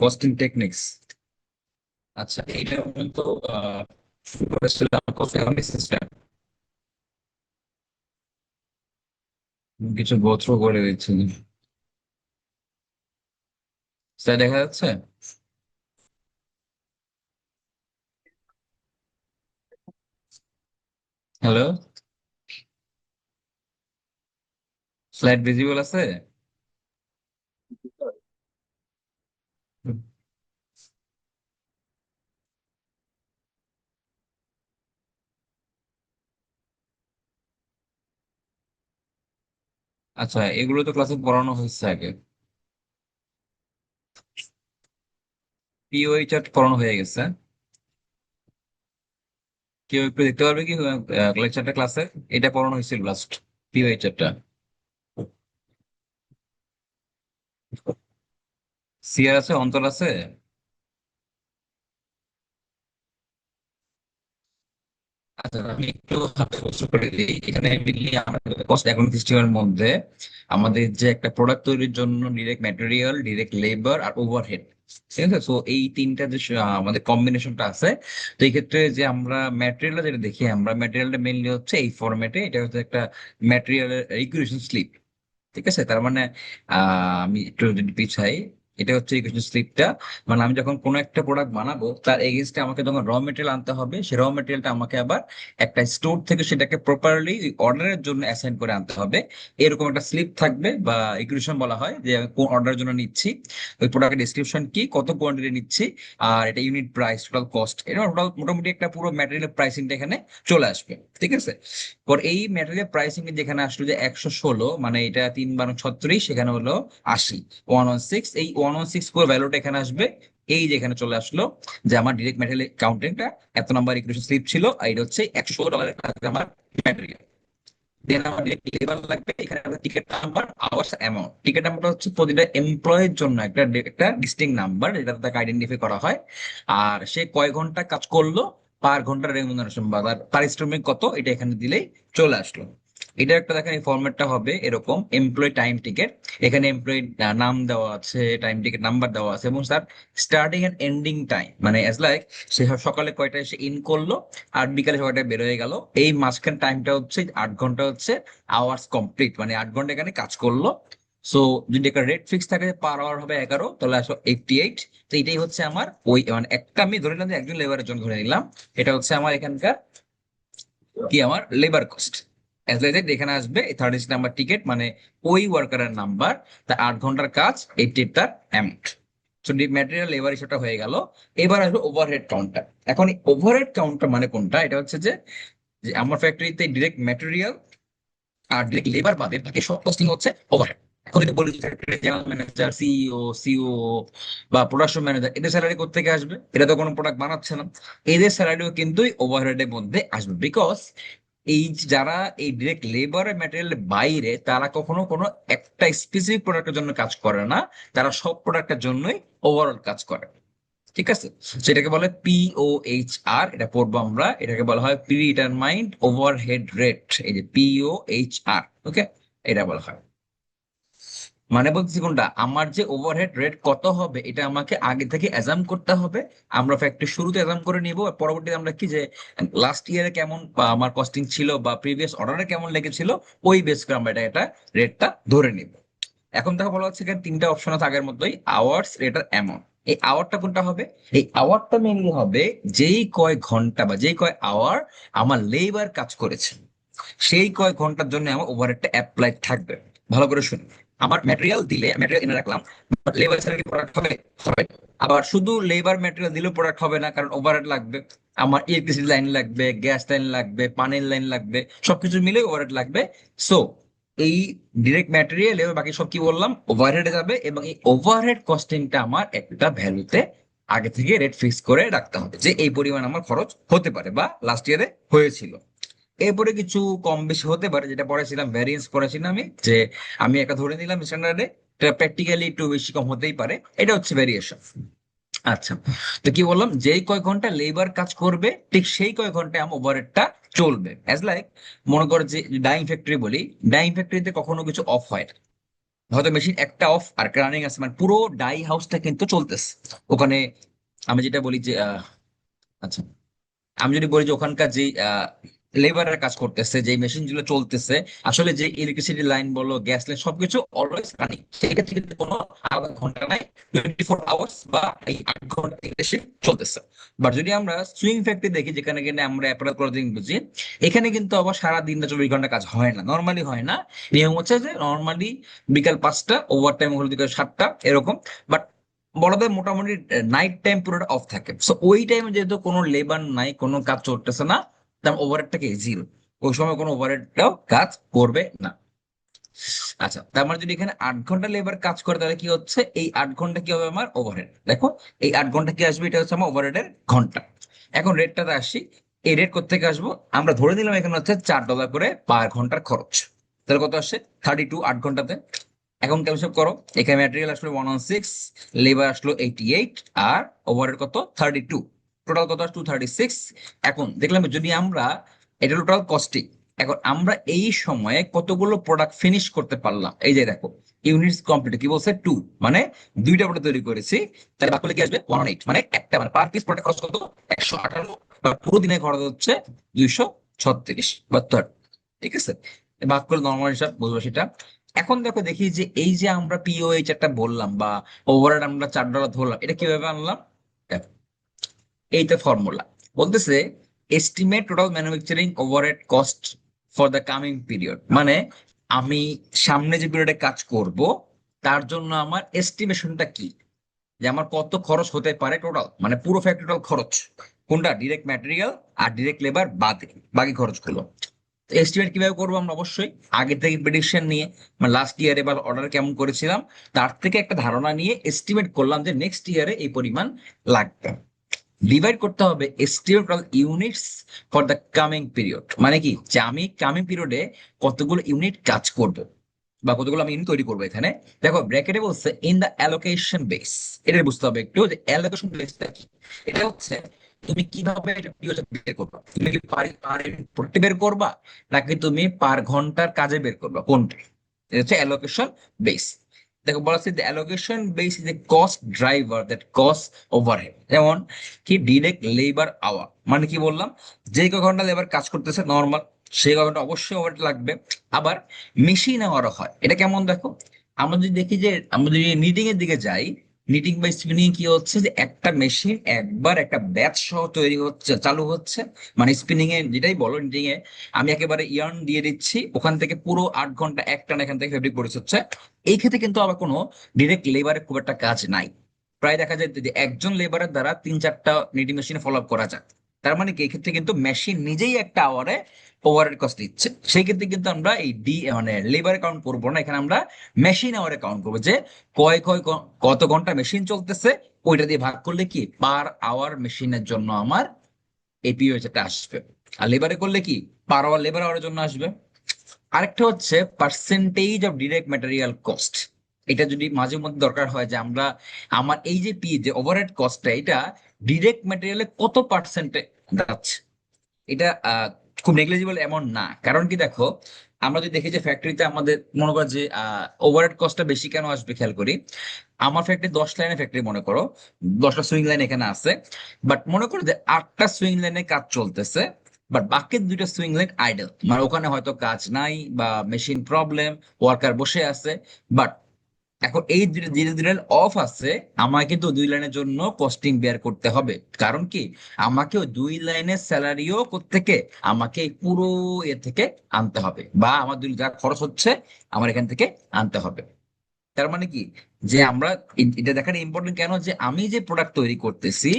Costing techniques. আচ্ছা, এইটা পর্যন্ত শুরু করেছিলাম কস্ট অ্যাকাউন্টিং সিস্টেম। কিছু গোত্র করে দিচ্ছি। স্যার দেখা যাচ্ছে? হ্যালো, স্লাইড ভিজিবল আছে? আচ্ছা, এগুলো তো ক্লাসে পড়ানো হয়েছে আগে। পিওই চার্ট পড়ানো হয়ে গেছে। কেউ একটু দেখতে পারবে কি লেকচারটা ক্লাসে? এটা পড়ানো হয়েছিল লাস্ট, পিওই চার্টটা। সিআর আছে, অন্তর আছে। আচ্ছা, আমি একটু হাতে কষ্ট করে দিই। এখানে mainly আমাদের কস্ট অ্যাকাউন্ট সিস্টেমের মধ্যে আমাদের যে একটা প্রোডাক্ট তৈরির জন্য ডিরেক্ট ম্যাটেরিয়াল, ডিরেক্ট লেবার আর ওভারহেড, ঠিক আছে। তো এই তিনটা যে আমাদের কম্বিনেশনটা আছে। তো এই ক্ষেত্রে যে আমরা ম্যাটেরিয়াল যেটা দেখি, আমরা ম্যাটেরিয়ালটা মেনলি হচ্ছে এই ফরম্যাটে, এটা হচ্ছে একটা ম্যাটেরিয়ালের রিকুয়েশন স্লিপ। ঠিক আছে, তার মানে আমি একটু যদি পিছাই, এটা হচ্ছে ইকুয়েশন স্লিপটা। মানে আমি যখন কোনো একটা প্রোডাক্ট বানাবো, তার এগেইনস্টে আমাকে যখন র মেটেরিয়াল আনতে হবে, সেই র মেটেরিয়ালটা আমাকে আবার একটা স্টোর থেকে সেটাকে প্রপারলি অর্ডারের জন্য অ্যাসাইন করে আনতে হবে। এরকম একটা স্লিপ থাকবে বা ইকুয়েশন বলা হয়, যে আমি কোন অর্ডারের জন্য নিচ্ছি, ওই প্রোডাক্টের ডিসক্রিপশন কি, কত কোয়ান্টিটি নিচ্ছি, আর এটা ইউনিট প্রাইস, টোটাল কস্ট, এটা মোটামুটি একটা পুরো ম্যাটেরিয়াল প্রাইসিংটা এখানে চলে আসবে। ঠিক আছে। পর এই ম্যাটেরিয়াল প্রাইসিং এ যেখানে আসলো যে 116, মানে এটা 3 × 36, সেখানে হলো 80, 116, এই 116 করে ভ্যালুটা এখানে আসবে। এই যেখানে চলে আসলো যে আমার ডিরেক্ট ম্যাটেরিয়াল কাউন্টিংটা এত নাম্বার ইকুয়েশন স্লিপ ছিল, আর এটা হচ্ছে $116 আমার ম্যাটেরিয়াল। দেন আমার ডিরেক্ট লেবার লাগবে, এখানে ticket number, hours, amount. Ticket নাম্বারটা হচ্ছে প্রতিটা এমপ্লয়ের জন্য একটা একটা ডিস্টিং নাম্বার, যেটা তাকে আইডেন্টিফাই করা হয়। আর সে কয় ঘন্টা কাজ করলো, পার ঘন্টার রেমুনারেশন বা তার পারিশ্রমিক কত, এটা এখানে দিলেই চলে আসলো। এটা একটা দেখেন, এই ফরম্যাটটা হবে এরকম: এমপ্লয় টাইম টিকেট, এখানে এমপ্লয় নাম দেওয়া আছে, টাইম টিকেট নাম্বার দেওয়া আছে, এবং sir starting and ending time, মানে অ্যাজ লাইক সে সকালে কয়টায় এসে ইন করলো আর বিকালে কয়টায় বের হয়ে গেল, এই মাঝখান টাইমটা হচ্ছে 8 ঘন্টা, হচ্ছে আওয়ার্স কমপ্লিট, মানে 8 ঘন্টা এখানে কাজ করলো। সো যদি একটা রেট ফিক্স থাকে পার আওয়ার হবে 11, তাহলে আসলে 88। তো এটাই হচ্ছে আমার ওই, মানে একটা আমি ধরে নিলাম যে একজন লেবারের জন্য ধরে নিলাম, এটা হচ্ছে আমার এখানকার কি, আমার labour cost. As like that এখানে আসবে 36 নাম্বার টিকিট, মানে ওই ওয়ার্কারের নাম্বার, তার 8 ঘন্টার কাজ, 88 তার অ্যামাউন্ট। সো ম্যাটেরিয়াল লেবার হিসেবটা হয়ে গেল। এবার আসবে ওভারহেড কাউন্টার। এখন এই ওভারহেড কাউন্টার মানে কোনটা? এটা হচ্ছে যে যে আমার ফ্যাক্টরিতে ডিরেক্ট ম্যাটেরিয়াল আর ডিরেক্ট লেবার বাদে বাকি সব কস্টিং হচ্ছে ওভারহেড। এখন যদি বলি জেনারেল ম্যানেজার, সিইও বা প্রোডাকশন ম্যানেজার, এদের স্যালারি কোত্থেকে আসবে? এটা তো কোনো প্রোডাক্ট বানাচ্ছে না। এদের স্যালারিও কিন্তু ওভারহেডের মধ্যে আসবে, বিকজ এই যে যারা এই ডিরেক্ট লেবার ম্যাটেরিয়ালের বাইরে, তারা কখনো কোনো একটা স্পেসিফিক প্রোডাক্টের জন্য কাজ করে না, তারা সব প্রোডাক্টের জন্যই ওভারঅল কাজ করে। ঠিক আছে। সেটাকে বলে POHR, এটা পড়বো আমরা। এটাকে বলা হয় প্রি ডিটারমাইন্ড ওভারহেড রেট, এই যে POHR। ওকে, এটা বলা হয়। মানে বলছি কোনটা, আমার যে ওভারহেড রেট কত হবে, এটা আমাকে আগে থেকে অ্যাজাম করতে হবে। আমরা ফ্যাক্টরি শুরুতে অ্যাজাম করে নিব, আর পরবর্তীতে আমরা কি যে লাস্ট ইয়ারে কেমন বা আমার কস্টিং ছিল বা প্রিভিয়াস অর্ডারে কেমন লেগেছিল, ওই বেস করে আমরা এটা রেটটা ধরে নিব। এখন দেখো বলা হচ্ছে এখানে তিনটা অপশন আছে আগের মতোই: আওয়ার্স, রেট আর অ্যামাউন্ট। এই আওয়ারটা কোনটা হবে? এই আওয়ারটা মেনলি হবে যেই কয় ঘন্টা বা যেই কয় আওয়ার আমার লেবার কাজ করেছে, সেই কয় ঘন্টার জন্য আমার ওভারহেডটা অ্যাপ্লাই থাকবে। ভালো করে শুনুন, আমার ম্যাটেরিয়াল দিলে ম্যাটেরিয়াল এনে রাখলাম, লেবার ছাড়া কি প্রোডাক্ট হবে? হবে না। আবার শুধু লেবার ম্যাটেরিয়াল দিলেও প্রোডাক্ট হবে না, কারণ ওভারহেড লাগবে। আমার ইলেকট্রিসিটি লাইন লাগবে, গ্যাস লাইন লাগবে, পানির লাইন লাগবে, সবকিছু মিলে ওভারহেড লাগবে। সো এই ডিরেক্ট ম্যাটেরিয়াল এবং বাকি সব কি বললাম, ওভারহেডে যাবে, এবং এই ওভারহেড কস্টিংটা আমার একটা ভ্যালুতে আগে থেকে রেট ফিক্স করে রাখতে হবে, যে এই পরিমাণ আমার খরচ হতে পারে বা লাস্ট ইয়ারে হয়েছিল। এরপরে কিছু কম বেশি হতে পারে, যেটা পড়েছিলাম ভ্যারিয়েন্স পড়েছিলাম আমি, যে আমি একটা ধরে নিলাম স্ট্যান্ডার্ডে, এটা প্র্যাকটিক্যালি একটু বেশি কম হতেই পারে, এটা হচ্ছে ভেরিয়েশন। আচ্ছা, তো কি বললাম, যেই কয় ঘন্টা লেবার কাজ করবে, ঠিক সেই কয় ঘন্টায় আমার ওভারহেডটা চলবে। অ্যাজ লাইক, মনে করো যে ডাইং ফ্যাক্টরি বলি, ডাইং ফ্যাক্টরিতে কখনো কিছু অফ হয় না। হয়তো মেশিন একটা অফ আর রানিং আছে, মানে পুরো ডাই হাউসটা কিন্তু চলতেছে ওখানে। আমি যেটা বলি যে আচ্ছা, আমি যদি বলি যে ওখানকার যে লেবারের কাজ করতেছে, যে মেশিন গুলো চলতেছে, আসলে যে ইলেকট্রিসিটি লাইন বলো, গ্যাস লাইন, সবকিছু অলওয়েজ রানিং, সেক্ষেত্রে কিন্তু কোনো আলাদা ঘন্টা নাই, 24 আওয়ার্স বা এই 8 ঘন্টা চলতেছে। বাট যদি আমরা সুইং ফ্যাক্টরি দেখি, যেখানে কিনা আমরা অ্যাপারেল ক্লথিং বুঝি, এখানে কিন্তু আবার সারা দিনটা 24 ঘন্টা কাজ হয় না, নর্মালি হয় না। নিয়ম হচ্ছে যে নর্মালি বিকাল 5টা, ওভার টাইম হলো বিকাল 7টা, এরকম। বাট বলা যায় মোটামুটি নাইট টাইম পুরোটা অফ থাকে। সো ওই টাইমে যেহেতু কোনো লেবার নাই, কোনো কাজ চলতেছে না, তার ওভারহেডটাকে জিরো, ওই সময় কোনো ওভারহেডটাও কাজ করবে না। আচ্ছা, তার মানে যদি এখানে 8 ঘন্টা লেবার কাজ করে, তাহলে কি হচ্ছে, এই 8 ঘন্টা কি হবে আমার ওভারহেড, দেখো এই 8 ঘন্টা কি আসবে, এটা হচ্ছে আমার ওভারহেডের ঘন্টা। এখন রেটটাতে আসি, এই রেট কোথেকে আসবো, আমরা ধরে নিলাম এখানে হচ্ছে $4 করে পার ঘন্টার খরচ, তাহলে কত আসছে 32 8 ঘন্টাতে। এখন ক্যালকুলেট করো, এখানে ম্যাটেরিয়াল আসলো 116, লেবার আসলো 88, আর ওভারহেড কত 32, টোটাল কত 236। এখন দেখলাম যদি আমরা, এটা টোটাল কস্টিং, এখন আমরা এই সময়ে কতগুলো প্রোডাক্ট ফিনিশ করতে পারলাম, এই যে দেখো ইউনিটস কমপ্লিট কি বলছে 2, মানে 2টা প্রোডাক্ট তৈরি করেছি, তাহলে বাদ করলে কি আসবে 108, মানে একটা, মানে পার পিস প্রোডাক্ট খরচ কত 118, বা পুরো দিনে খরচ হচ্ছে 236 বা 30। ঠিক আছে, ভাগ করলে নর্মাল হিসাব বুঝবো সেটা। এখন দেখো দেখি যে এই যে আমরা পিওএইচ একটা বললাম বা ওভারহেড আমরা $4 ধরলাম, এটা কিভাবে আনলাম, দেখো এইটা ফর্মুলা বলতেছে estimate total manufacturing overhead cost for the coming period, মানে আমি সামনে যে পিরিয়ডে কাজ করব তার জন্য আমার এস্টিমেশনটা কি, যে আমার কত খরচ হতে পারে টোটাল, মানে পুরো ফ্যাক্টরি টোটাল খরচ, কোনটা ডিরেক্ট ম্যাটেরিয়াল আর ডিরেক্ট লেবার বাদে বাকি খরচগুলো। এস্টিমেট কিভাবে করবো, আমরা অবশ্যই আগে থেকে প্রেডিকশন নিয়ে, মানে লাস্ট ইয়ারে বা অর্ডার কেমন করেছিলাম তার থেকে একটা ধারণা নিয়ে এস্টিমেট করলাম যে নেক্সট ইয়ারে এই পরিমাণ লাগবে, ডিভাইড করতে হবে estimate units for the coming period, মানে কি যে আমি কামিং পিরিয়ডে কতগুলো ইউনিট কাজ করব বা কতগুলো আমি ইউনিট তৈরি করবো। এখানে দেখো ব্র্যাকেটে বলছে ইন দ্য অ্যালোকেশন বেস, এটা বুঝতে হবে একটু যে অ্যালোকেশন বেসটা কি। এটা হচ্ছে তুমি কিভাবে এটা বের করবা, তুমি কি পার পার প্রত্যেক বের করবা, নাকি তুমি পার ঘন্টার কাজে বের করবা, কোনটা, এটা হচ্ছে অ্যালোকেশন বেস। দেখো বলা আছে allocation base is a cost driver that cost overhead, যেমন কি ডিরেক্ট লেবার আওয়ার, মানে কি বললাম, যে ক ঘন্টা লেবার কাজ করতেছে নর্মাল, সেই ক ঘন্টা অবশ্যই ওভারহেড লাগবে। আবার মেশিন আওয়ারও হয়, এটা কেমন দেখো, আমরা যদি দেখি যে আমরা যদি নিটিং এর দিকে যাই, নিটিং বা স্পিনিং কি হচ্ছে যে একটা মেশিন একবার একটা ব্যাচ সহ তৈরি হচ্ছে, চালু হচ্ছে, মানে স্পিনিং এ যেটাই বলো, নিটিং এ আমি একেবারে ইয়ার্ন দিয়ে দিচ্ছি, ওখান থেকে পুরো 8 ঘন্টা একটানা এখান থেকে ফেব্রিক প্রডিউস হচ্ছে। এই ক্ষেত্রে কিন্তু আবার কোনো ডিরেক্ট লেবারের খুব একটা কাজ নাই, প্রায় দেখা যায় যে একজন লেবারের দ্বারা 3 4টা নিটিং মেশিন ফলো আপ করা যায়। তার মানে কি এক্ষেত্রে কিন্তু মেশিন নিজেই একটা আওয়ারে ওভারহেড কস্ট দিচ্ছে, সেই ক্ষেত্রে কিন্তু আমরা এই মানে লেবার কাউন্ট করবো না, এখানে আমরা মেশিন আওয়ারে কাউন্ট করবো, যে কত ঘন্টা মেশিন চলতেছে, ওইটা দিয়ে ভাগ করলে কি পার আওয়ার মেশিনের জন্য আমার এপিও যেটা আসবে। আর লেবারে করলে কি পার আওয়ার লেবার আওয়ারের জন্য আসবে। আরেকটা হচ্ছে percentage of direct material cost, এটা যদি মাঝে মধ্যে দরকার হয় যে আমরা আমার এই যে পি যে ওভারহেড কস্টটা, এটা ডিরেক্ট ম্যাটেরিয়ালে কত পার্সেন্টে যাচ্ছে, এটা খুব নেগলিজিবল অ্যামাউন্ট না। কারণ কি দেখো, আমরা যদি দেখি যে ফ্যাক্টরিতে আমাদের মনে করো যে ওভারহেড কস্টটা বেশি কেন আসবে, খেয়াল করি আমার ফ্যাক্টরি 10 লাইনের ফ্যাক্টরি মনে করো, 10টা সুইং লাইন এখানে আছে, বাট মনে করো যে 8টা সুইং লাইনে কাজ চলতেছে, বাট বাকি 2টা সুইং লাইন আইডল, মানে ওখানে হয়তো কাজ নাই বা মেশিন প্রবলেম, ওয়ার্কার বসে আছে। বাট এখন এই যে 2 লাইন অফ আছে, আমাকে কিন্তু 2 লাইনের জন্য কস্টিং বেয়ার করতে হবে। কারণ কি আমাকে ওই 2 লাইনের স্যালারিও থেকে আমাকে এই পুরো এ থেকে আনতে হবে, বা আমার যা খরচ হচ্ছে আমার এখান থেকে আনতে হবে। তার মানে কি যে আমরা এটা দেখার ইম্পর্টেন্ট কেন, যে আমি যে প্রোডাক্ট তৈরি করতেছি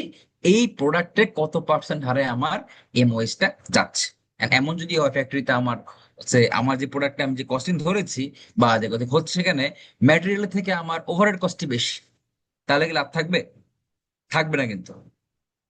এই প্রোডাক্টে কত পার্সেন্ট হারে আমার এমওএস টা যাচ্ছে। And এমন যদি হয় ফ্যাক্টরিতে আমার আমার যে প্রোডাক্টে আমি যে কস্টিং ধরেছি বা যে কথা হচ্ছে, সেখানে ম্যাটেরিয়াল থেকে আমার ওভারহেড কস্টই বেশি, তাহলে কি লাভ থাকবে? থাকবে না কিন্তু,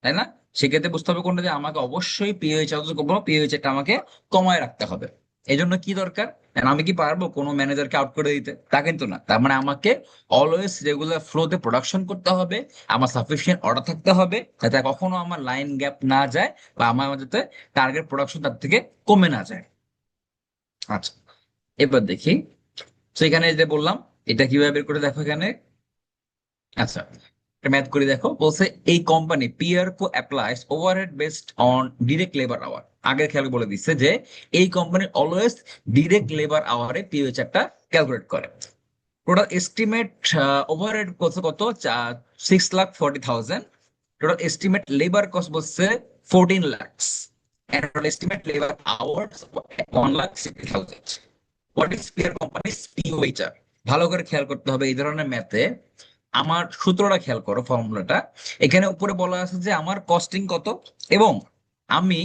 তাই না? সেক্ষেত্রে বুঝতে হবে কোনটা, যে আমাকে অবশ্যই পিওএইচ করবো, পিওএইচ টা আমাকে কমায় রাখতে হবে। এই জন্য কি দরকার, And আমি কি পারবো কোনো ম্যানেজারকে আউট করে দিতে? তা কিন্তু না, তার মানে আমাকে অলওয়েজ রেগুলার ফ্লোতে প্রোডাকশন করতে হবে, আমার সাফিসিয়েন্ট অর্ডার থাকতে হবে, যাতে কখনো আমার লাইন গ্যাপ না যায় বা আমার যাতে টার্গেট প্রোডাকশন তার থেকে কমে না যায়। আচ্ছা, এবার দেখি, তো এখানে যে বললাম এটা কিভাবে বের করে দেখো এখানে। আচ্ছা, একটা ম্যাথ করে দেখো, বলছে এই company Pierco applies overhead based on direct labour hour. আগের খেয়াল বলে দিচ্ছে যে এই কোম্পানি অলওয়েজ ডিরেক্ট লেবার আওয়ারে পিওএইচআরটা ক্যালকুলেট করে। টোটাল এস্টিমেট ওভারহেড কত কত 6,40,000। টোটাল এস্টিমেট লেবার কস্ট বলছে 14 lakhs, and total estimate labor hours 1,60,000. What is Pierco company's POHR? ভালো করে খেয়াল করতে হবে এই ধরনের ম্যাথে। আমার সূত্রটা খেয়াল করো, ফর্মুলাটা। এখানে উপরে বলা আছে যে আমার কস্টিং কত এবং আমি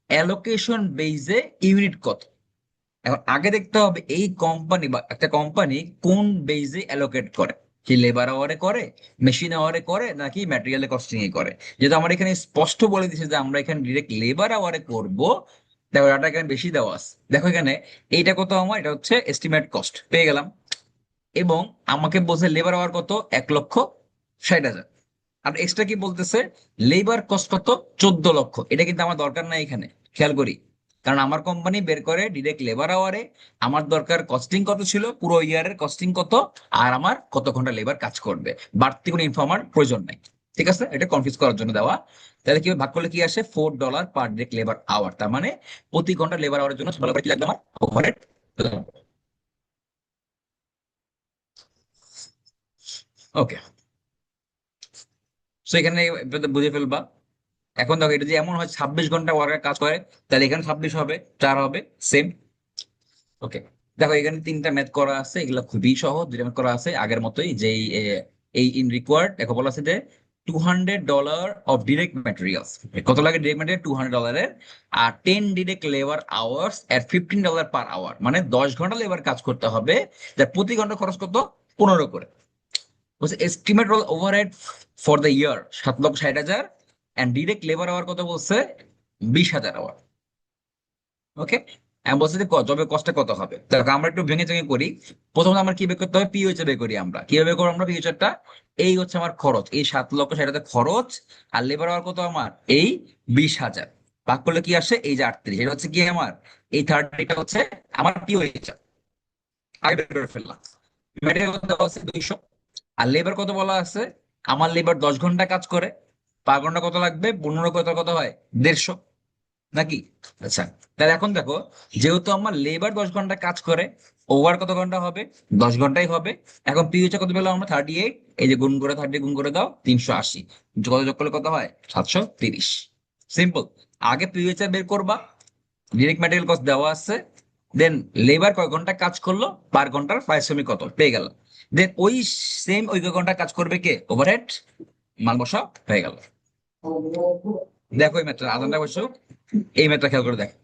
অ্যালোকেশন বেইজে ইউনিট কত। এখন আগে দেখতে হবে এই কোম্পানি বা একটা কোম্পানি কোন বেইজে অ্যালোকেট করে, কি লেবার আওয়ারে করে, মেশিন আওয়ারে করে, নাকি ম্যাটেরিয়াল কস্টিং এ করে। যেহেতু আমার এখানে স্পষ্ট বলে দিচ্ছে যে আমরা এখানে ডিরেক্ট লেবার আওয়ারে করব, দেখো ডাটা এখানে বেশি দেওয়া আছে। দেখো এখানে এইটা কত, আমার এটা হচ্ছে এস্টিমেট কস্ট পেয়ে গেলাম। এবং আমাকে বলছে লেবার আওয়ার কত, 1,60,000। আর এক্সট্রা কি বলতেছে, লেবার কস্ট কত, 14 লক্ষ। এটা কিন্তু আমার দরকার নাই এখানে, খেয়াল করি। কারণ আমার কোম্পানি বের করে ডিরেক্ট লেবার আওয়ারে, আমার দরকার কস্টিং কত ছিল, পুরো ইয়ারের কস্টিং কত, আর আমার কত ঘন্টা লেবার কাজ করবে। বাড়তি কোনো ইনফর্মার প্রয়োজন নাই। ঠিক আছে, এটা কনফিউজ করার জন্য দেওয়া। তাহলে কি ভাগ করলে কি আসে, $4 পার ডিরেক্ট লেবার আওয়ার। তার মানে প্রতি ঘন্টা লেবার আওয়ারের জন্য ভালো করে কি লাগবে আমার, ওভারহেড। ওকে, সো এখানে এটাতে বুঝে ফেলবা। এখন দেখো এটা যে এমন হয় 26 ঘন্টা ওয়ার্কার কাজ করে, তাহলে এখানে 26 হবে, 4 হবে, সেম। ওকে, দেখো এখানে তিনটা ম্যাথ করা আছে, এগুলো খুবই সহজ। দুইটা ম্যাথ করা আছে আগের মতোই, যে এই ইন রিকোয়ার্ড দেখো বলা আছে যে $200 অফ ডিরেক্ট ম্যাটেরিয়ালস। কত লাগে ডিরেক্ট ম্যাটেরিয়াল, $200। আর 10 ডিরেক্ট লেবার আওয়ার্স এট $15 পার আওয়ার, মানে 10 ঘন্টা লেবার কাজ করতে হবে, যার প্রতি ঘন্টা খরচ কত, 15 করে। বলছে estimate overhead for the year 7,60,000, and direct labour hour কত বলছে, 20,000 আওয়ার। ওকে, আমি বলছি যে জবের কষ্টটা কত হবে। দেখো আমরা একটু ভেঙে ভেঙে করি। প্রথমে আমার কি বের করতে হবে, পিওএইচ বের করি। আমরা কিভাবে করবো, আমরা পিওএইচটা এই হচ্ছে আমার খরচ, এই 7,60,000 খরচ। আর লেবার আওয়ার কত আমার, এই 20,000। ভাগ করলে কি আসে, এই যে 38। এটা হচ্ছে কি আমার, এই 30টা হচ্ছে আমার পিওএইচ। আগে বের করে ফেললাম। ম্যাটেরিয়াল কত দেওয়া আছে, 200। আর লেবার কত বলা আছে, আমার লেবার 10 ঘন্টা কাজ করে, পার ঘন্টা কত লাগবে, 15 কত কত হয়, 150 নাকি। আচ্ছা, তাহলে এখন দেখো, যেহেতু আমার লেবার 10 ঘন্টা কাজ করে, ওভার কত ঘন্টা হবে, 10 ঘন্টাই হবে। এখন পিউচে কত পেলাম আমরা, 38। এই যে গুণ করে 30 গুণ করে দাও, 380। কত যোগ করলে কত হয়, 730। সিম্পল। আগে পিউচে বের করবা, ডিরেক্ট ম্যাটেরিয়াল কস্ট দেওয়া আছে, দেন লেবার কয় ঘন্টা কাজ করলো, পার ঘন্টার পারিশ্রমিক কত পেয়ে গেল। দেন ওই সেম ওই কয় ঘন্টা কাজ করবে কে, ওভারহেড, মাল বসা, হয়ে গেল। দেখো এই ম্যাথটা আদানটা বসো, এই ম্যাথটা খেয়াল করে দেখো।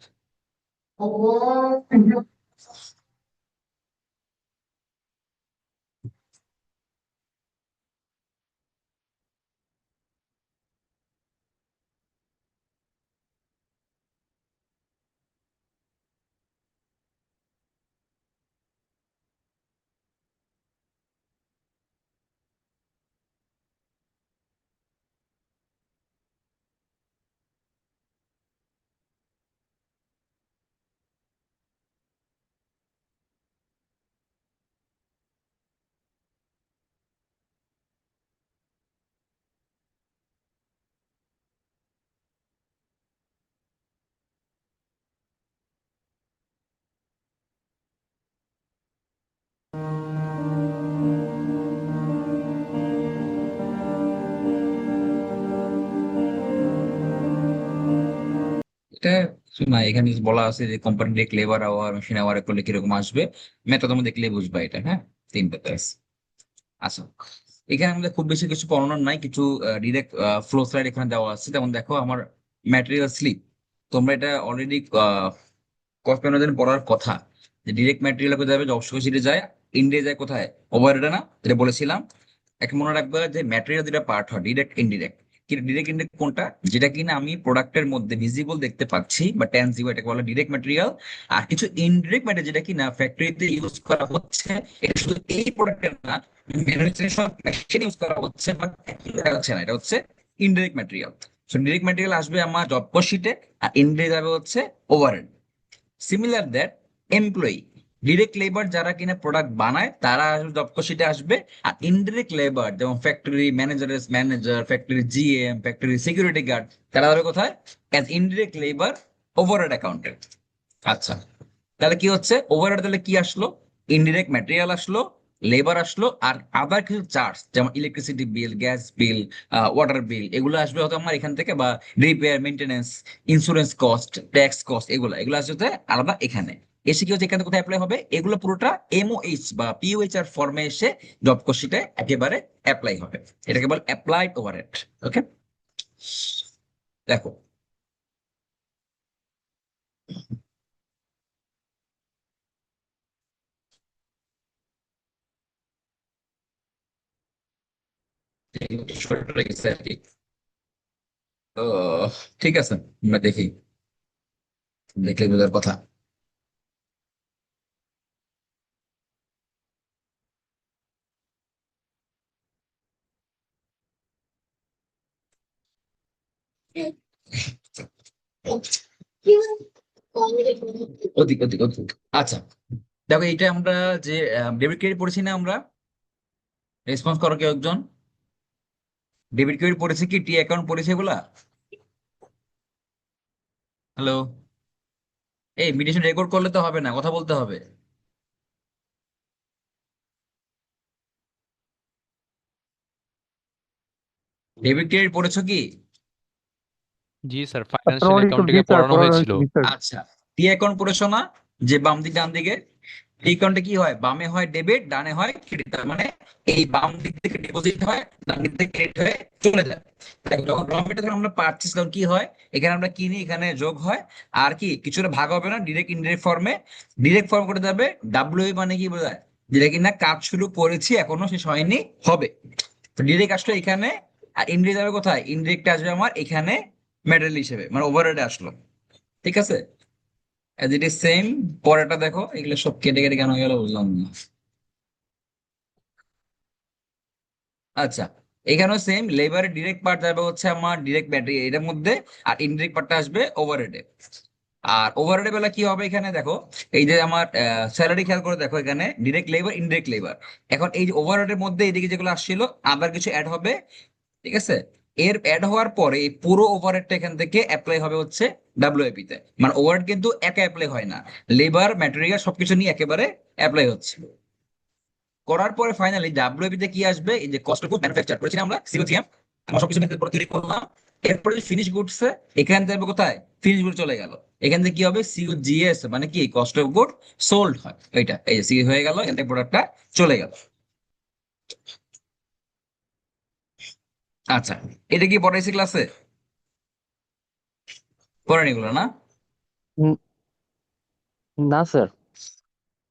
এটা কিছু না, এখানে just বলা আছে যে company direct labour hour machine hour করলে কিরকম আসবে। ম্যাথটা তোমরা দেখলেই বুঝবা এটা, হ্যাঁ। তিনটাতে আছে। আচ্ছা, এখানে আমাদের খুব বেশি কিছু পড়ানোর নাই, কিছু ডিরেক্ট ফ্লো স্লাইড এখানে দেওয়া আছে। যেমন দেখো আমার ম্যাটেরিয়াল স্লিপ, তোমরা এটা অলরেডি কস্ট ম্যানেজমেন্ট পড়ার কথা, যে ডিরেক্ট ম্যাটেরিয়াল কোথায় যাবে, জব সিটে যায়, ইন্ডিয়া যায় কোথায়, ওভারহেড না, যেটা বলেছিলাম। একটা মনে রাখবে যে ম্যাটেরিয়াল যেটা পার্ট হয়, ডিরেক্ট ইনডিরেক্ট। কিন্তু ডিরেক্ট ইনডিরেক্ট কোনটা, যেটা কিনা আমি প্রোডাক্টের মধ্যে ভিজিবল দেখতে পাচ্ছি বা ট্যানজিবল, এটাকে বলে ডিরেক্ট ম্যাটেরিয়াল। আর কিছু ইনডিরেক্ট ম্যাটেরিয়াল যেটা কিনা ফ্যাক্টরিতে ইউজ করা হচ্ছে, এটা শুধু এই প্রোডাক্টের না, ম্যানুফ্যাকচারিং মেশিন ইউজ করা হচ্ছে, বাট দেখা যাচ্ছে না, এটা হচ্ছে indirect material. So direct material আসবে আমার জব শিটে, আর ইনডিরেক্ট যাবে হচ্ছে overhead. Similar that employee, direct labour যারা কিনা প্রোডাক্ট বানায় তারা জব কোশিটে আসবে। আর ইনডিরেক্ট লেবার যেমন factory manager, factory GM, factory security guard, তারা যাবে কোথায়? As indirect labour overhead accountant. আচ্ছা, তাহলে কি হচ্ছে ওভারহেড? তাহলে কি আসলো? ইনডিরেক্ট ম্যাটেরিয়াল আসলো, লেবার আসলো, আর আদার কিছু চার্জ যেমন electricity bill, gas bill, water বিল, এগুলো আসবে হয়তো আমার এখান থেকে, বা repair, maintenance, insurance cost, tax cost, এগুলো এগুলো আসবে হচ্ছে আলাদা এখানে। এসে কি হচ্ছে এখানে কোথায় অ্যাপ্লাই হবে? এগুলো পুরোটা এমওএইচ বা পিওএইচআর ফর্মে এসে জব কোশিটে একেবারে অ্যাপ্লাই হবে। এটাকে বলে অ্যাপ্লাইড ওভারহেড। ওকে, দেখো শর্ট হয়ে গেছে আর কি। তো ঠিক আছে, আমরা দেখি, দেখলে বোঝার কথা। অধিক অধিক অধিক। আচ্ছা, দেখো এইটা আমরা যে ডেবিট ক্রেডিট পড়েছি না আমরা, রেসপন্স করো কেউ একজন। ডেবিট ক্রেডিট পড়েছে কি টি অ্যাকাউন্ট পড়েছে এগুলা? হ্যালো, এই মিডিয়েশন রেকর্ড করলে তো হবে না, কথা বলতে হবে। ডেবিট ক্রেডিট পড়েছো কি? জি স্যার, ফাইন্যান্সিয়াল পড়ানো হয়েছিল, জি অ্যাকাউন্টিং এ স্যার, পড়ানো পড়ানো হয়েছিল। হয়েছে, জি স্যার। আচ্ছা, টি অ্যাকাউন্ট পড়েছো না? যে বাম দিক ডান দিকে টি অ্যাকাউন্টে কি হয়? বামে হয় ডেবিট, ডানে হয় ক্রেডিট। তার মানে এই বাম দিক থেকে ডিপোজিট হয়, ডান দিক থেকে ক্রেডিট হয়ে চলে যায়। দেখো, যখন র মেটেরিয়াল আমরা পারচেজ তখন কি হয়? এখানে আমরা কিনি, এখানে যোগ হয়, আর কি কিছুটা ভাগ হবে না, ডিরেক্ট ইনডিরেক্ট ফর্মে। ডিরেক্ট ফর্ম করে যাবে ডাব্লিউ, মানে কি বোঝায়? যেটা কিনা কাজ শুরু করেছি এখনো শেষ হয়নি, হবে। তো ডিরেক্ট আসলো এখানে, আর ইনডিরেক্ট যাবে কোথায়? ইনডিরেক্ট আসবে আমার এখানে মেটেরিয়াল হিসেবে, মানে ওভারহেডে আসলো। ঠিক আছে, এজ ইট ইজ সেম। পরেরটা দেখো, এগুলো সব কেটে কেটে কেন হয়ে গেল বুঝলাম না। আচ্ছা, এখানেও সেম, লেবারের ডিরেক্ট পার্ট যাবে হচ্ছে আমার ডিরেক্ট ব্যাটারি এটার মধ্যে, আর ইনডিরেক্ট পার্টটা আসবে ওভারহেডে। আর ওভারহেডে বেলা কি হবে এখানে দেখো, এই যে আমার স্যালারি খেয়াল করে দেখো, এখানে ডিরেক্ট লেবার, ইনডিরেক্ট লেবার। এখন এই যে ওভারহেডের মধ্যে এইদিকে যেগুলো আসছিল আবার কিছু অ্যাড হবে। ঠিক আছে, এর অ্যাড হওয়ার পরে এই পুরো ওভারহেডটা এখান থেকে অ্যাপ্লাই হবে হচ্ছে ডাব্লিউআইপি তে। মানে ওভারহেড কিন্তু একা অ্যাপ্লাই হয় না, লেবার, ম্যাটেরিয়াল সবকিছু নিয়ে একেবারে অ্যাপ্লাই হচ্ছে। করার পরে ফাইনালি ডাব্লিউপি তে কি আসবে? এই যে কস্ট অফ গুড ম্যানুফ্যাকচার করেছিলাম আমরা, সিওসিএম, আমরা সবকিছু মেনটেন করে তৈরি করলাম। এরপরে যে ফিনিশ গুডস, এখান থেকে কোথায় ফিনিশ গুড চলে গেল? এখান থেকে কি হবে? সিওজিএস, মানে কি কস্ট অফ গুড সোল্ড হয়, এটা এই যে সি হয়ে গেল, এখান থেকে প্রোডাক্টটা চলে গেল। আচ্ছা, এটা কি পড়াইছি ক্লাসে? পড়েন এগুলো না? উম, না স্যার।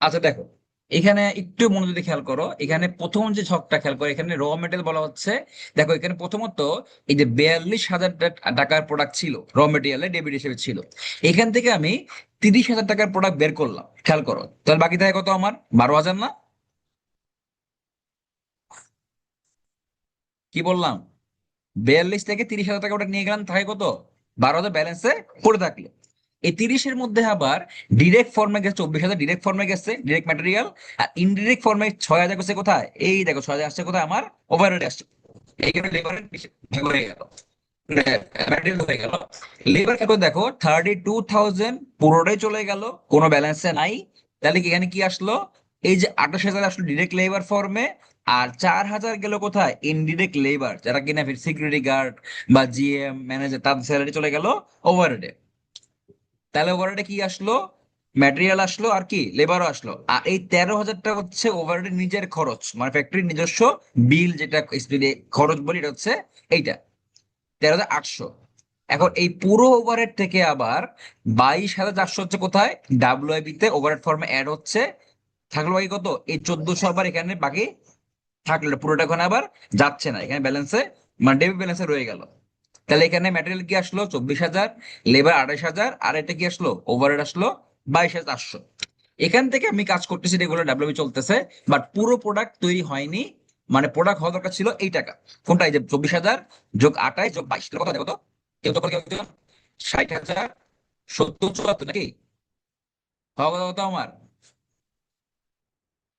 আচ্ছা দেখো, এখানে একটু মনোযোগ দিয়ে খেয়াল করো, এখানে প্রথম যে ছকটা খেয়াল করো, এখানে র মেটেরিয়াল বলা হচ্ছে। দেখো এখানে প্রথমত এই যে 42,000 টাকার প্রোডাক্ট ছিল, র মেটেরিয়ালে ডেবিট হিসেবে ছিল। এখান থেকে আমি 30,000 টাকার প্রোডাক্ট বের করলাম, খেয়াল করো, তাহলে বাকি থাকে কত আমার? 12,000 না? কি বললাম? 42 থেকে 30,000 টাকা ওটা নিয়ে গেলাম, থাকে কত? 12,000 ব্যালেন্সে পড়ে থাকলো। এই 30-এর মধ্যে আবার ডিরেক্ট ফর্মে গেছে 24,000, ডিরেক্ট ফর্মে গেছে ডিরেক্ট ম্যাটেরিয়াল। আর ইনডিরেক্ট ফর্মে 6,000 গেছে কোথায়? এই দেখো 6,000 আসছে কোথায় আমার? ওভারহেড আসছে। এইখানে লেবারের ভাগ হয়ে গেল, ম্যাটেরিয়াল হয়ে গেল। লেবার এখন দেখো 32,000 পুরোটাই চলে গেল, কোনো ব্যালেন্সে নাই। তাহলে কি এখানে কি আসলো? এই যে 28,000 আসলো ডিরেক্ট লেবার ফর্মে, আর 4,000 গেল কোথায়? ইনডিরেক্ট লেবার, যারা কিনা সিকিউরিটি গার্ড বা জিএম, ম্যানেজার, তাদের স্যালারি চলে গেল ওভারহেডে। তাহলে ওভারহেডে কি আসলো? ম্যাটেরিয়াল আসলো, আর কি লেবারও আসলো। আর এই 13,000 হচ্ছে ওভারহেডের নিজের খরচ, মানে ফ্যাক্টরির নিজস্ব বিল, যেটা খরচ বলি, এটা হচ্ছে এইটা 13,800। এখন এই পুরো ওভারহেড থেকে আবার 22,400 হচ্ছে কোথায়? ডাব্লিউআইপি তে ওভারহেড ফর্মে অ্যাড হচ্ছে। থাকলো বাকি কত? এই 1,400 আবার এখানে বাকি থাকলো, পুরোটা এখন আবার যাচ্ছে না, এখানে ব্যালেন্সে, মানে ডেবিট ব্যালেন্সে রয়ে গেল। তাহলে এখানে ম্যাটেরিয়াল কি আসলো? 24,000, লেবার 28,000, আর এটা কি আসলো? ওভারহেড আসলো 22,400। এখান থেকে আমি কাজ করতেছি, রেগুলার ডাব্লিউবি চলতেছে, বাট পুরো প্রোডাক্ট তৈরি হয়নি। মানে প্রোডাক্ট হওয়া দরকার ছিল এই টাকা, কোনটা? এই যে 24,000 যোগ 28 যোগ 22, কত দেখো তো, কেউ তো করে কেউ একজন? 60,000, 70, 74 নাকি? হওয়া কথা কত আমার?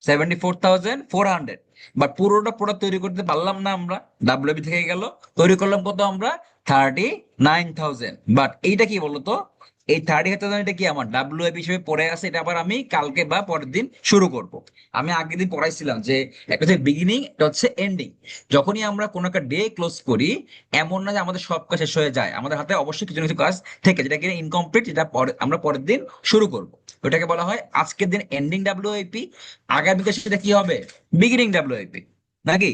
74,400, বাট পুরোটা প্রোডাক্ট তৈরি করতে পারলাম না আমরা, ডাব্লিউপি থেকে গেল, তৈরি করলাম কত আমরা, 39,000। বাট এইটা কি বলতো, এই 30,000 এটা কি আমার ডাব্লিউপি হিসেবে পড়ে আছে, এটা আবার আমি কালকে বা পরের দিন শুরু করব। আমি আগের দিন পড়াইছিলাম যে একটা হচ্ছে বিগিনিং, এটা হচ্ছে এন্ডিং। যখনই আমরা কোনো একটা ডে ক্লোজ করি, এমন না যে আমাদের সব কাজ শেষ হয়ে যায়, আমাদের হাতে অবশ্যই কিছু না কিছু কাজ থেকে যেটা কিনা ইনকমপ্লিট, যেটা আমরা পরের দিন শুরু করব। ওটাকে বলা হয় আজকের দিন এন্ডিং ডাব্লিউআইপি, আগামীকাল সেটা কি হবে, বিগিনিং ডাব্লিউআইপি, নাকি?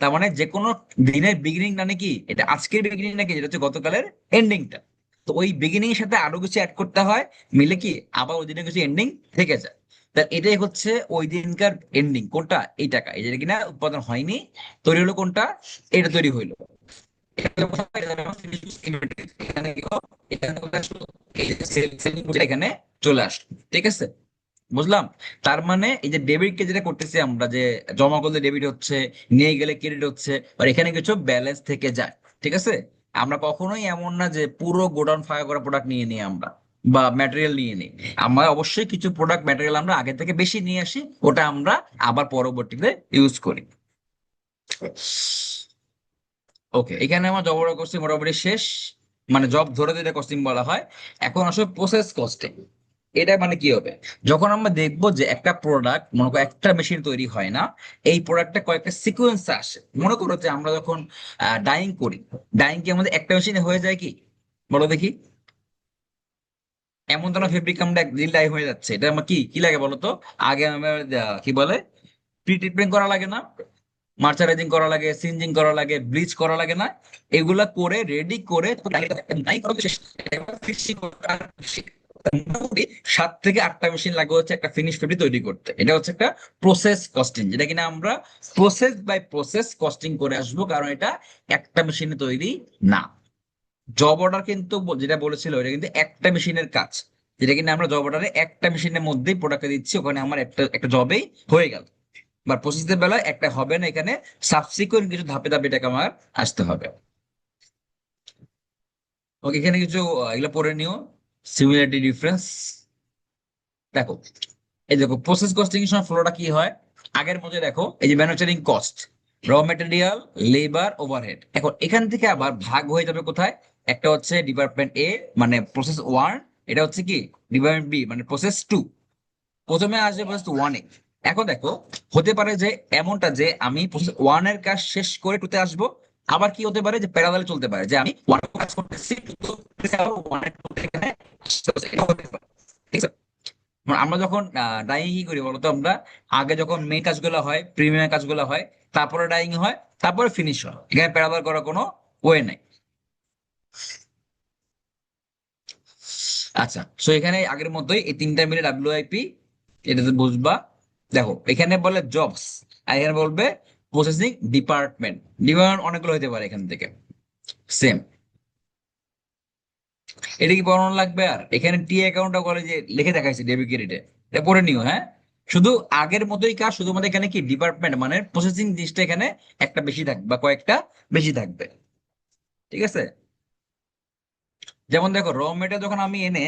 তার মানে যে কোনো দিনের বিগিনিং মানে কি, এটা আজকের বিগিনিং নাকি, যেটা হচ্ছে গতকালের এন্ডিংটা। তো ওই বিগিনিং এর সাথে আরো কিছু অ্যাড করতে হয়, মিলে কি আবার ওই দিনের কিছু এন্ডিং থেকে যায়। তা এটাই হচ্ছে ওই দিনকার এন্ডিং, কোনটা, এই টাকা, এই যেটা কিনা উৎপাদন হয়নি, তৈরি হলো কোনটা, এটা তৈরি হইলো। এখানে কি হলো? এখানে কোথায় আসলো? এই যে এখানে চলে আসলো, ঠিক আছে? বুঝলাম। তার মানে এই যে ডেবিট কে যেটা করতেছি আমরা, যে জমা করলে ডেবিট হচ্ছে, নিয়ে গেলে ক্রেডিট হচ্ছে, আর এখানে কিছু ব্যালেন্স থেকে যায়, ঠিক আছে? আমরা কখনোই এমন না যে পুরো গোডাউন ফাঁকা করা প্রোডাক্ট নিয়ে নিই আমরা, বা ম্যাটেরিয়াল নিয়ে নিই। আমরা অবশ্যই কিছু প্রোডাক্ট ম্যাটেরিয়াল আমরা আগে থেকে বেশি নিয়ে আসি, ওটা আমরা আবার পরবর্তীতে ইউজ করি। ওকে, এখানে আমার জব অর্ডার কস্টিং মোটামুটি শেষ, মানে জব ধরে যেটা কস্টিং বলা হয়। এখন আসলে প্রসেস কস্টিং, এটা মানে কি হবে, যখন আমরা দেখবো যে একটা প্রোডাক্ট, মনে করো একটা মেশিন তৈরি হয় না, এই প্রোডাক্টটা কয়েকটা সিকোয়েন্স আসে। মনে করো যে আমরা যখন ডাইং করি, ডাইং কি আমাদের একটা মেশিনে হয়ে যায় কি, বলো দেখি? এমন তো না ফেব্রিক আমরা একদিন ডাই হয়ে যাচ্ছে, এটা আমার কি কি লাগে বলো তো? আগে আমার কি বলে, প্রি ট্রিটমেন্ট করা লাগে না, মার্চারাইজিং করা লাগে, সিনজিং করা লাগে, ব্লিচ করা লাগে না? এগুলা করে রেডি করে মোটামুটি 7 থেকে 8টা মেশিন লাগে হচ্ছে একটা ফিনিশ ফেব্রিক তৈরি করতে। এটা হচ্ছে একটা প্রসেস কস্টিং, যেটা কিনা আমরা প্রসেস বাই প্রসেস কস্টিং করে আসবো, কারণ এটা একটা মেশিনে তৈরি না। জব অর্ডার কিন্তু যেটা বলেছিল, এটা কিন্তু একটা মেশিনের কাজ, যেটা কিনা আমরা জব অর্ডারে একটা মেশিনের মধ্যেই প্রোডাক্ট দিচ্ছি, ওখানে আমার একটা একটা জবেই হয়ে গেল। বা প্রসেসের বেলায় একটা হবে না, এখানে সাবসিকুয়েন্ট কিছু ধাপে ধাপে এটাকে আমার আসতে হবে। ওকে, এখানে কিছু এগুলো পড়ে নিও, সিমিলারিটি ডিফারেন্স। দেখো, এই দেখো প্রসেস কস্টিং এর সময় ফ্লোটা কি হয়, আগের মধ্যে দেখো এই যে ম্যানুফ্যাকচারিং কস্ট, র মেটেরিয়াল, লেবার, ওভারহেড। এখন এখান থেকে আবার ভাগ হয়ে যাবে কোথায়, একটা হচ্ছে ডিপার্টমেন্ট এ মানে প্রসেস ওয়ান, এটা হচ্ছে কি ডিপার্টমেন্ট বি মানে প্রসেস টু। প্রথমে আসবে প্রসেস ওয়ানে। এখন দেখো, হতে পারে যে এমনটা যে আমি প্রসেস ওয়ান এর কাজ শেষ করে টুতে আসবো, আবার কি হতে পারে যে প্যারালালে চলতে পারে, যে আমি ওয়ান কাজ করতেছি, এখানে আসতে হচ্ছে, এটা হতে পারে, ঠিক আছে? আমরা যখন ডাইং কি করি বলতো, আমরা আগে যখন মেন কাজগুলো হয়, প্রিমিয়াম কাজগুলো হয়, তারপরে ডাইং হয়, তারপরে ফিনিশ হয়, এখানে প্যারালাল করার কোনো ওয়ে নাই। আচ্ছা, সো এখানে আগের মতোই এই তিনটা মিলে ডাব্লিউআইপি, এটাতে বুঝবা। দেখো এখানে বলে জবস, আর এখানে বলবে প্রসেসিং ডিপার্টমেন্ট। ডিপার্টমেন্ট অনেকগুলো হতে পারে এখান থেকে, সেম। এটা কি পড়ানো লাগবে? আর এখানে টি অ্যাকাউন্টটা বলে যে লিখে দেখাইছি ডেবিট ক্রেডিটে, এটা পড়ে নিও, হ্যাঁ। শুধু আগের মতোই কাজ, শুধুমাত্র এখানে কি ডিপার্টমেন্ট মানে প্রসেসিং জিনিসটা এখানে একটা বেশি থাকবে বা কয়েকটা বেশি থাকবে, ঠিক আছে? যেমন দেখো র মেটেরিয়াল যখন আমি এনে,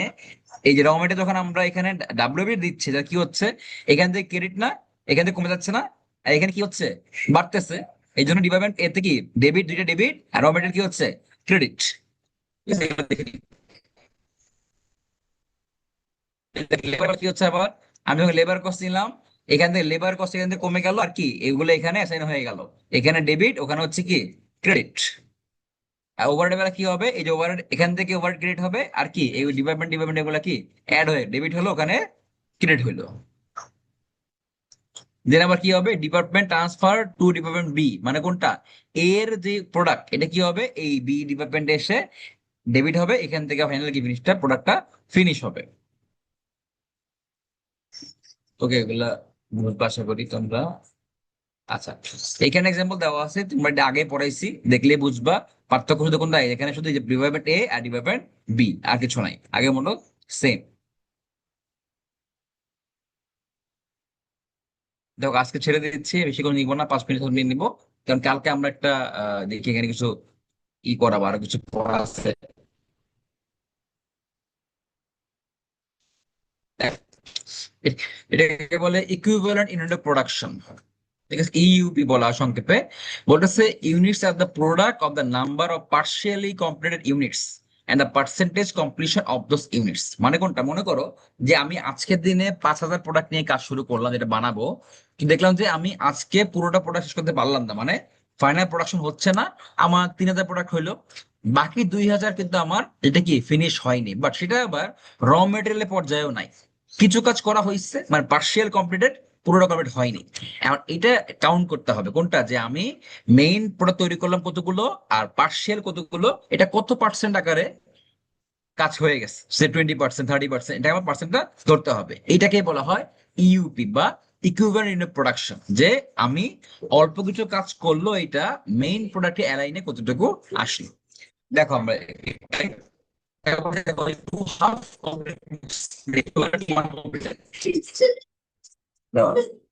এই যে র মেটেরিয়াল যখন আমরা এখানে ডাব্লিউবি দিচ্ছি, যা কি হচ্ছে, এখান থেকে ক্রেডিট না, এখান থেকে কমে যাচ্ছে না, আর এখানে কি হচ্ছে, বাড়তেছে। এই জন্য ডিপার্টমেন্ট এতে কি ডেবিট, দুইটা ডেবিট, আর র মেটেরিয়াল কি হচ্ছে, ক্রেডিট। লেবার কি হচ্ছে আবার, আমি যখন লেবার কস্ট নিলাম, এখান থেকে লেবার কস্ট এখান থেকে কমে গেল, আর কি এগুলো এখানে অ্যাসাইন হয়ে গেল, এখানে ডেবিট, ওখানে হচ্ছে কি ক্রেডিট। আর ওভারহেড বেলা কি হবে, এই যে ওভারহেড এখান থেকে ওভারহেড ক্রেডিট হবে, আর কি এই ডিপার্টমেন্ট ডিপার্টমেন্ট এগুলা কি অ্যাড হয়ে ডেবিট হলো, ওখানে ক্রেডিট হইলো। দেন আবার কি হবে, department transfer to department B, মানে কোনটা, এর যে প্রোডাক্ট, এটা কি হবে এই বি ডিপার্টমেন্টে এসে ডেবিট হবে, এখান থেকে ফাইনাল কি ফিনিশটা প্রোডাক্টটা ফিনিশ হবে। ওকে, এগুলা বুঝবা আশা করি তোমরা। আচ্ছা, এখানে এক্সাম্পল দেওয়া আছে, তোমরা এটা আগে পড়াইছি, দেখলে বুঝবা। পার্থক্য শুধু কোনটা, এখানে শুধু ডিপার্টমেন্ট এ আর ডিপার্টমেন্ট বি, আর কিছু নাই, আগে মনে সেম। দেখো আজকে ছেড়ে দিচ্ছি, বেশিক্ষণ নিবো না, 5 মিনিট মিনিট নিবো, কারণ কালকে আমরা একটা দেখি এখানে কিছু ই করাবো, আরো কিছু পড়া আছে। এটাকে বলে ইকুইভ্যালেন্ট ইউনিট অফ প্রোডাকশন, ঠিক আছে, ইইউপি বলা হয় সংক্ষেপে। বলতেছে units are the product of the number of partially completed units and the percentage completion of those units. মানে কোনটা, মনে করো যে আমি আজকের দিনে 5,000 প্রোডাক্ট নিয়ে কাজ শুরু করলাম, যেটা বানাবো, কিন্তু দেখলাম যে আমি আজকে পুরোটা প্রোডাক্ট শেষ করতে পারলাম না, মানে ফাইনাল প্রোডাকশন হচ্ছে না, আমার 3,000 প্রোডাক্ট হইলো, বাকি 2,000 কিন্তু আমার এটা কি ফিনিশ হয়নি, বাট সেটা আবার র মেটেরিয়ালের পর্যায়েও নাই, কিছু কাজ করা হয়েছে, মানে পার্শিয়াল কমপ্লিটেড, পুরোটা কমপ্লিট হয়নি। এখন এটা কাউন্ট করতে হবে কোনটা, যে আমি মেইন প্রোডাক্ট তৈরি করলাম কতগুলো আর পার্শিয়াল কতগুলো, এটা কত পার্সেন্ট আকারে কাজ হয়ে গেছে, সে 20%, 30%, এটা আমার পার্সেন্টটা ধরতে হবে। এটাকে বলা হয় ইউপি বা ইকুইভ্যালেন্ট ইউনিট প্রোডাকশন, যে আমি অল্প কিছু কাজ করলো, এটা মেইন প্রোডাক্টে অ্যালাইনে কতটুকু আসলো। দেখো আমরা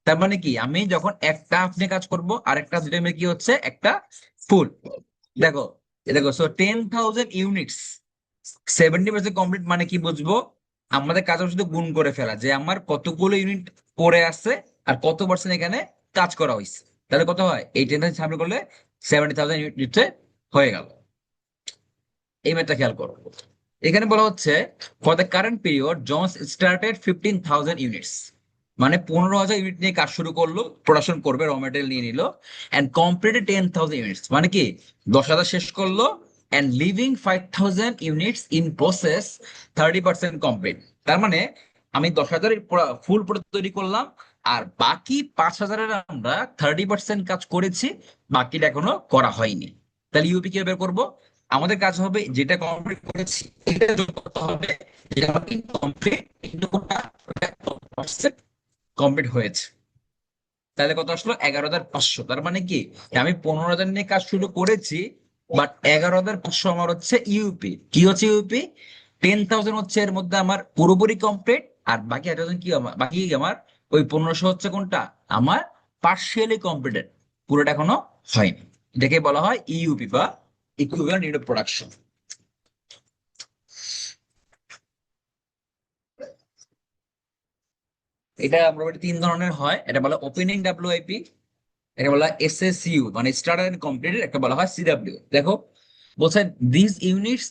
তার মানে কি, আমি যখন একটা হাফ নিয়ে কাজ করব আর একটা দুটো মিলে কি হচ্ছে একটা ফুল। দেখো দেখো, সো 10,000 ইউনিটস 70% কমপ্লিট, মানে কি বুঝবো, আমাদের কাজ হচ্ছে শুধু গুণ করে ফেলা, যে আমার কতগুলো ইউনিট পড়ে আছে আর কত পার্সেন্ট এখানে কাজ করা হয়েছে, তাহলে কত হয়, এই 10,000 সামনে করলে 70,000 ইউনিট হয়ে গেল। এই ম্যাথটা খেয়াল করো, এখানে বলা হচ্ছে for the current period Jones started 15,000 units, মানে 15,000 ইউনিট নিয়ে কাজ শুরু করলো, প্রোডাকশন করবে, র মেটেরিয়াল নিয়ে নিল, এন্ড কমপ্লিটেড 10,000 ইউনিটস, মানে কি 10,000 শেষ করলো, and leaving 5,000 units in process, 30% complete. তার মানে আমি 10,000 ফুল প্রোডাক্ট তৈরি করলাম, আর বাকি 5,000-এর আমরা 30% কাজ করেছি, বাকিটা এখনো করা হয়নি। তাহলে ইউপি কিভাবে বের করবো, আমাদের কাজ হবে যেটা কমপ্লিট করেছি এটা যোগ করতে হবে, যেটা আমার ইনকমপ্লিট কিন্তু কোনটা কমপ্লিট হয়েছে, তাহলে কত আসলো 11,500। তার মানে কি, আমি 15,000 নিয়ে কাজ শুরু করেছি, বাট 11,500 আমার হচ্ছে ইউপি। কি হচ্ছে ইউপি, 10,000 হচ্ছে এর মধ্যে আমার পুরোপুরি কমপ্লিট, আর বাকি 8,000 কি বাকি আমার ওই 1,500 হচ্ছে কোনটা আমার পার্শিয়ালি কমপ্লিটেড, পুরোটা এখনো হয়নি। এটাকে বলা হয় ইউপি বা ইকুইভ্যালেন্ট ইউনিট অফ প্রোডাকশন। এটা মোটামুটি 3 ধরনের হয়, এটা বলা ওপেনিং ডাব্লিউআইপি, এটা বলা হয় এসএসইউ মানে স্টার্টেড এন্ড কমপ্লিটেড, একটা বলা হয় সিডব্লিউ। দেখো বলছে this units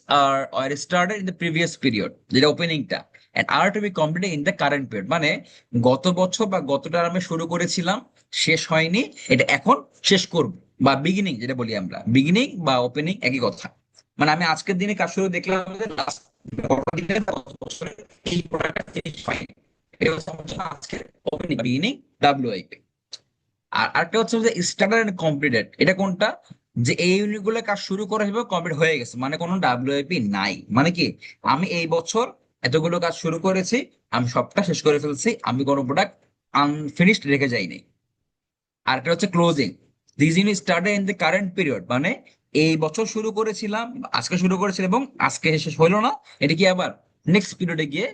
are started in the previous period, যেটা ওপেনিংটা, and are to be completed in the current period, মানে গত বছর বা গত টার্মে শুরু করেছিলাম, শেষ হয়নি, এটা এখন শেষ করব, বা বিগিনিং যেটা বলি আমরা, বিগিনিং বা ওপেনিং একই কথা। মানে আমি আজকের দিনে কাজ শুরু দেখলাম যে last দিনে বা গত বছরের এই প্রোডাক্টটা ফিনিশ হয়নি, এটা হচ্ছে আমার জন্য আজকের ওপেনিং বিগিনিং ডাব্লিউআইপি। আর আরেকটা হচ্ছে যে স্টার্টার এন্ড কমপ্লিটেড, এটা কোনটা, যে এই ইউনিট গুলো কাজ শুরু করা হবে, কমপ্লিট হয়ে গেছে, মানে কোনো ডাব্লিউআইপি নাই, মানে কি আমি এই বছর এতগুলো কাজ শুরু করেছি, আমি সবটা শেষ করে ফেলছি, আমি কোনো প্রোডাক্ট আনফিনিশড রেখে যাইনি। আর একটা হচ্ছে closing, this unit started in the current period, মানে এই বছর শুরু করেছিলাম, আজকে শুরু করেছিলাম এবং আজকে শেষ হইলো না, এটা কি আবার নেক্সট পিরিয়ডে গিয়ে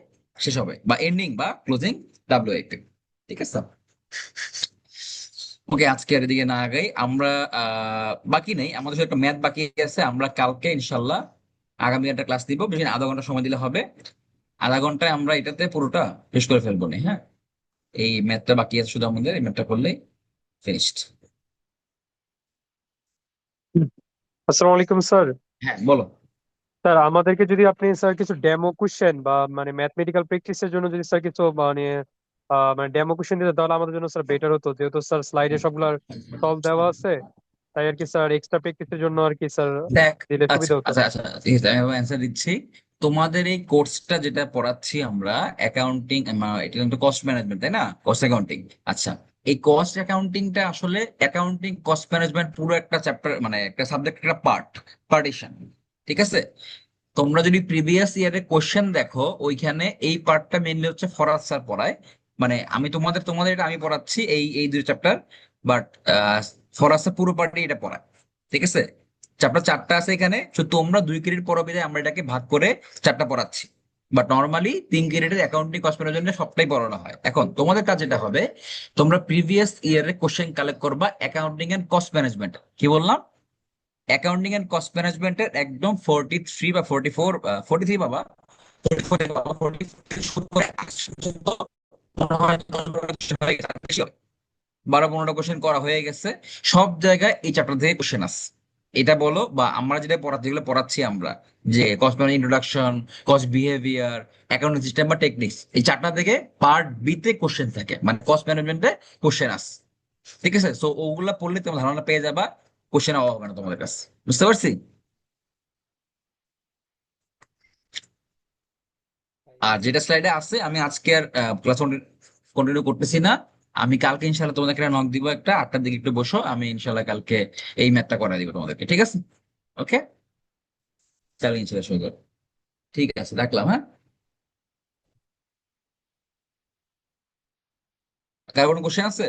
শেষ হবে, বা এন্ডিং বা ক্লোজিং ডাব্লিউআইপি। ঠিক আছে, ওকে আজকে আর এদিকে না আগাই আমরা, বাকি নেই আমাদের সাথে একটা ম্যাথ বাকি আছে, আমরা কালকে ইনশাল্লাহ আগামী একটা ক্লাস দিব, বেশি না, আধা ঘন্টা সময় দিলে হবে, আধা ঘন্টায় আমরা এটাতে পুরোটা শেষ করে ফেলবো না, হ্যাঁ, এই ম্যাথটা বাকি আছে শুধু, আমাদের এই ম্যাথটা করলেই ফিনিশড। আসসালামু আলাইকুম স্যার। হ্যাঁ বলো। স্যার আমাদেরকে যদি আপনি স্যার কিছু ডেমো কোশ্চেন বা মানে ম্যাথমেটিক্যাল প্র্যাকটিসের জন্য যদি স্যার কিছু মানে ডেমো কোশ্চেন দিতে, তাহলে আমাদের জন্য স্যার বেটার হতো, যেহেতু স্যার স্লাইডে সবগুলার সলভ দেওয়া আছে, তাই আর কি স্যার এক্সট্রা প্র্যাকটিসের জন্য আর কি স্যার দেখ, দিলে আচ্ছা সুবিধা হতো। আচ্ছা আচ্ছা ঠিক আছে, আমি অ্যান্সার দিচ্ছি। তোমাদের এই কোর্সটা যেটা পড়াচ্ছি আমরা অ্যাকাউন্টিং, এটা কিন্তু কস্ট ম্যানেজমেন্ট তাই না, কস্ট অ্যাকাউন্টিং। আচ্ছা, এই কস্ট অ্যাকাউন্টিংটা আসলে অ্যাকাউন্টিং কস্ট ম্যানেজমেন্ট পুরো একটা চ্যাপ্টার, মানে একটা সাবজেক্ট, একটা পার্টিশন, ঠিক আছে। তোমরা যদি প্রিভিয়াস ইয়ারের কোশ্চেন দেখো, ওইখানে এই পার্টটা মেইনলি হচ্ছে ফরাজ স্যার পড়ায়, মানে আমি তোমাদের তোমাদের এটা আমি পড়াচ্ছি এই এই দুই চ্যাপ্টার, বাট ফরাজ স্যার পুরো পার্টি এটা পড়ায়, ঠিক আছে। চ্যাপ্টার 4টা আছে এখানে, তো তোমরা 2 ক্রেডিট পড়াবে, আমরা এটাকে ভাগ করে 4টা পড়াচ্ছি, বাট নর্মালি 3 ক্রেডিটের অ্যাকাউন্টিং কস্ট ম্যানেজমেন্ট সবটাই পড়ানো হয়। এখন তোমাদের কাজ যেটা হবে, তোমরা প্রিভিয়াস ইয়ারের কোশ্চেন কালেক্ট করবা অ্যাকাউন্টিং এন্ড কস্ট ম্যানেজমেন্ট, কি বললাম, অ্যাকাউন্টিং এন্ড কস্ট ম্যানেজমেন্টের একদম 43 বা 44, 43 বাবা, 44 বাবা, 43 শুরু করে 80 পর্যন্ত মনে হয় 10-12টা হয়ে গেছে, আর বেশি হবে। 12-15টা কোশ্চেন করা হয়ে গেছে। সব জায়গায় এই চ্যাপ্টার থেকে কোশ্চেন আছে। এটা বলো, বা আমরা যেটা যেগুলো পড়াচ্ছি আমরা, যে cost management introduction, cost behaviour, accounting system বা টেকনিক্স, এই চারটা থেকে পার্ট বি তে কোশ্চেন থাকে, মানে কস্ট ম্যানেজমেন্টে কোশ্চেন আছে। ঠিক আছে, সো ওগুলা পড়লে তোমার ধারণা পেয়ে যাবা, কোশ্চেন অভাব হবে না তোমাদের কাছে। বুঝতে পারছি? আর যেটা স্লাইডে আছে, আমি আজকে আর ক্লাস কন্টিনিউ করতেছি না। আমি কালকে ইনশাল্লাহ তোমাদেরকে নক দিব, একটা 8টার দিকে একটু বসো, আমি ইনশাল্লাহ কালকে এই ম্যাথটা করা দিব তোমাদেরকে, ঠিক আছে? ওকে, তাহলে ইনশাল্লাহ শুরু করো। ঠিক আছে, রাখলাম, হ্যাঁ। কার কোনো কোশ্চেন আছে?